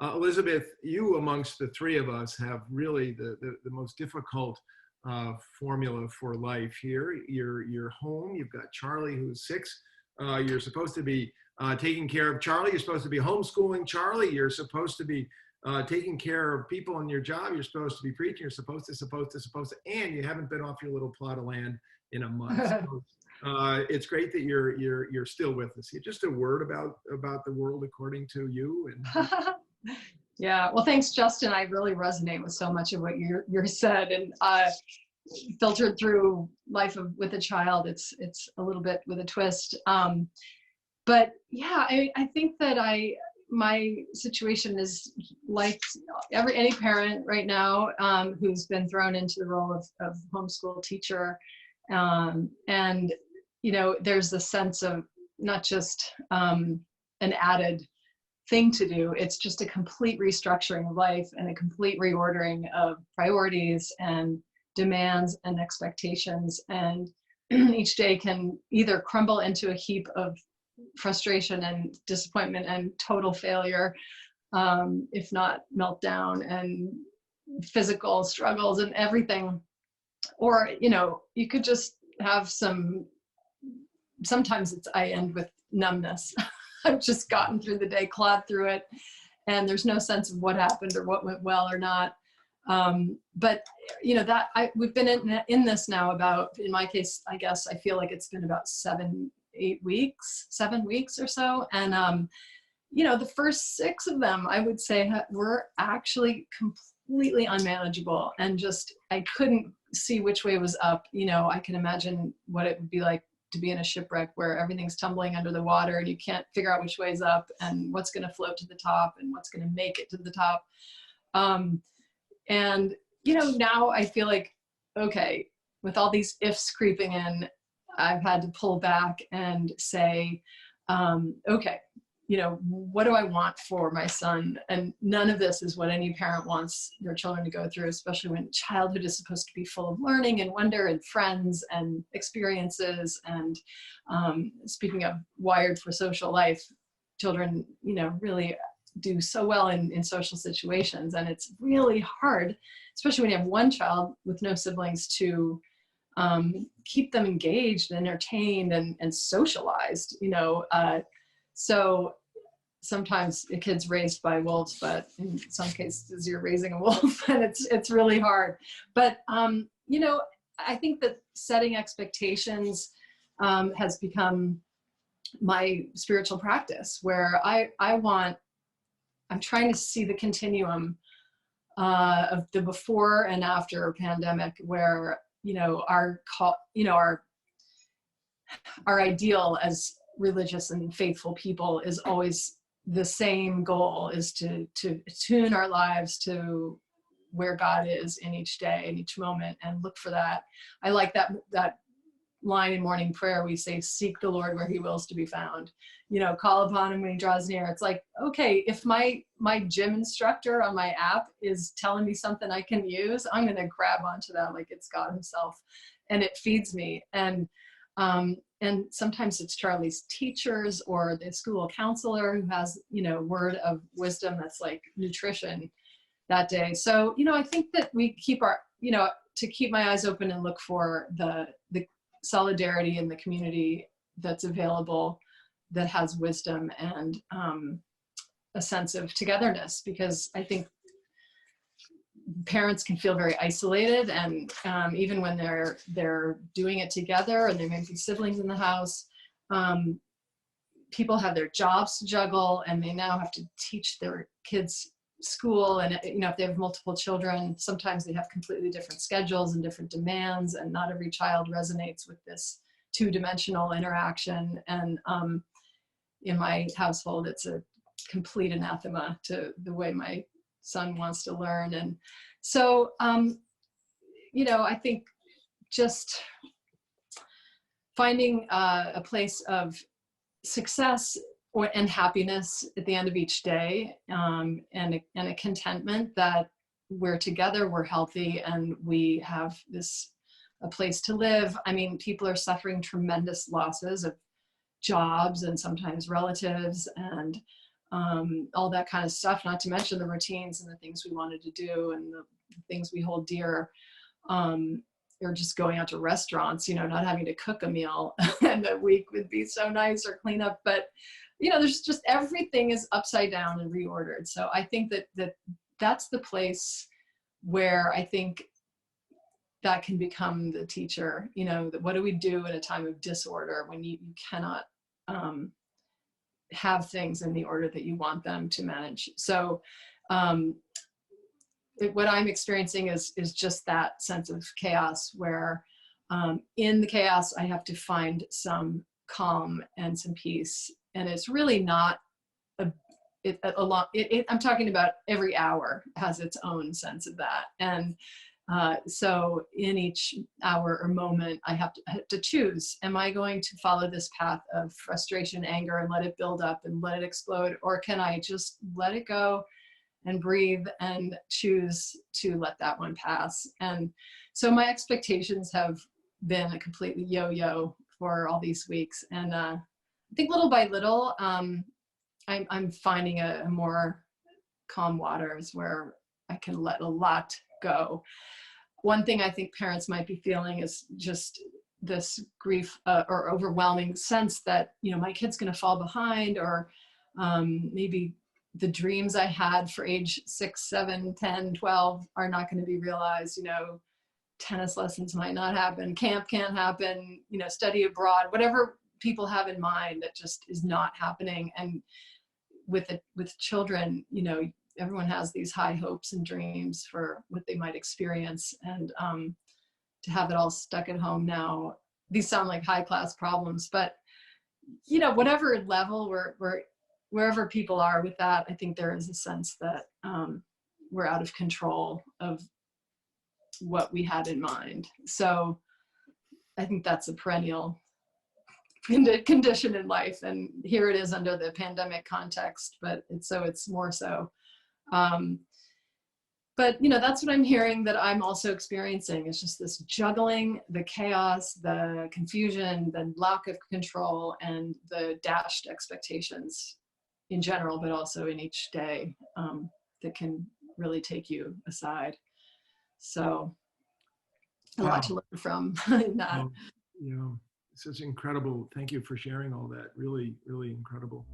Elizabeth, you amongst the three of us have really the most difficult formula for life here. You're home, you've got Charlie who's 6. You're supposed to be taking care of Charlie. You're supposed to be homeschooling Charlie. You're supposed to be taking care of people in your job. You're supposed to be preaching. You're supposed to, and you haven't been off your little plot of land in a month. So, it's great that you're still with us. Just a word about the world according to you. And yeah, well, thanks, Justin. I really resonate with so much of what you said, and filtered through life with a child. It's a little bit with a twist. But yeah, I think that my situation is like any parent right now who's been thrown into the role of homeschool teacher. And, there's the sense of not just an added thing to do, it's just a complete restructuring of life and a complete reordering of priorities and demands and expectations. And each day can either crumble into a heap of frustration and disappointment and total failure, if not meltdown and physical struggles and everything. Or, you could just have sometimes I end with numbness. I've just gotten through the day, clawed through it, and there's no sense of what happened or what went well or not. But we've been in this now about, in my case, I guess I feel like it's been about 7 weeks or so. And, the first 6 of them, I would say, were actually completely unmanageable, and just, I couldn't see which way was up. I can imagine what it would be like to be in a shipwreck where everything's tumbling under the water and you can't figure out which way's up and what's going to float to the top and what's going to make it to the top. And, now I feel like, okay, with all these ifs creeping in, I've had to pull back and say, okay, what do I want for my son? And none of this is what any parent wants their children to go through, especially when childhood is supposed to be full of learning and wonder and friends and experiences. And speaking of wired for social life, children, really do so well in social situations. And it's really hard, especially when you have one child with no siblings, to keep them engaged and entertained and socialized, so sometimes a kid's raised by wolves, but in some cases you're raising a wolf, and it's really hard. But, I think that setting expectations has become my spiritual practice, where I'm trying to see the continuum of the before and after pandemic, where, our ideal as religious and faithful people is always the same goal, is to tune our lives to where God is in each day, in each moment, and look for that. I like that line in morning prayer. We say, seek the Lord where he wills to be found, call upon him when he draws near. It's like, okay, if my gym instructor on my app is telling me something I can use, I'm going to grab onto that like it's God himself, and it feeds me. And sometimes it's Charlie's teachers or the school counselor who has, word of wisdom that's like nutrition that day. So, I think that we keep to keep my eyes open and look for the solidarity in the community that's available, that has wisdom and a sense of togetherness, because I think parents can feel very isolated, and even when they're doing it together, and there may be siblings in the house, people have their jobs to juggle, and they now have to teach their kids school. And if they have multiple children, sometimes they have completely different schedules and different demands, and not every child resonates with this 2-dimensional interaction. And in my household, it's a complete anathema to the way my son wants to learn. And so, I think just finding a place of success and happiness at the end of each day, and a contentment that we're together, we're healthy, and we have a place to live. I mean, people are suffering tremendous losses of jobs and sometimes relatives, and all that kind of stuff, not to mention the routines and the things we wanted to do and the things we hold dear. Or just going out to restaurants, not having to cook a meal and a week would be so nice, or clean up. But, there's just, everything is upside down and reordered. So I think that's the place where I think that can become the teacher, what do we do in a time of disorder when you cannot have things in the order that you want them to manage. So what I'm experiencing is just that sense of chaos where in the chaos, I have to find some calm and some peace. And it's really not a lot. I'm talking about every hour has its own sense of that. And so in each hour or moment, I have to choose, am I going to follow this path of frustration, anger, and let it build up and let it explode? Or can I just let it go and breathe and choose to let that one pass? And so my expectations have been a completely yo-yo for all these weeks. And I think little by little, I'm finding a more calm waters where I can let a lot go. One thing I think parents might be feeling is just this grief or overwhelming sense that, my kid's going to fall behind, or maybe the dreams I had for age 6, 7, 10, 12 are not going to be realized. Tennis lessons might not happen, camp can't happen, study abroad, whatever people have in mind, that just is not happening. And with children, everyone has these high hopes and dreams for what they might experience. And to have it all stuck at home now, these sound like high class problems, but whatever level wherever people are with that, I think there is a sense that we're out of control of what we had in mind. So I think that's a perennial condition in life. And here it is under the pandemic context, but it's more so. But that's what I'm hearing that I'm also experiencing. It's just this juggling, the chaos, the confusion, the lack of control, and the dashed expectations in general, but also in each day that can really take you aside. So a lot to learn from in that. Such incredible, thank you for sharing all that. Really, really incredible.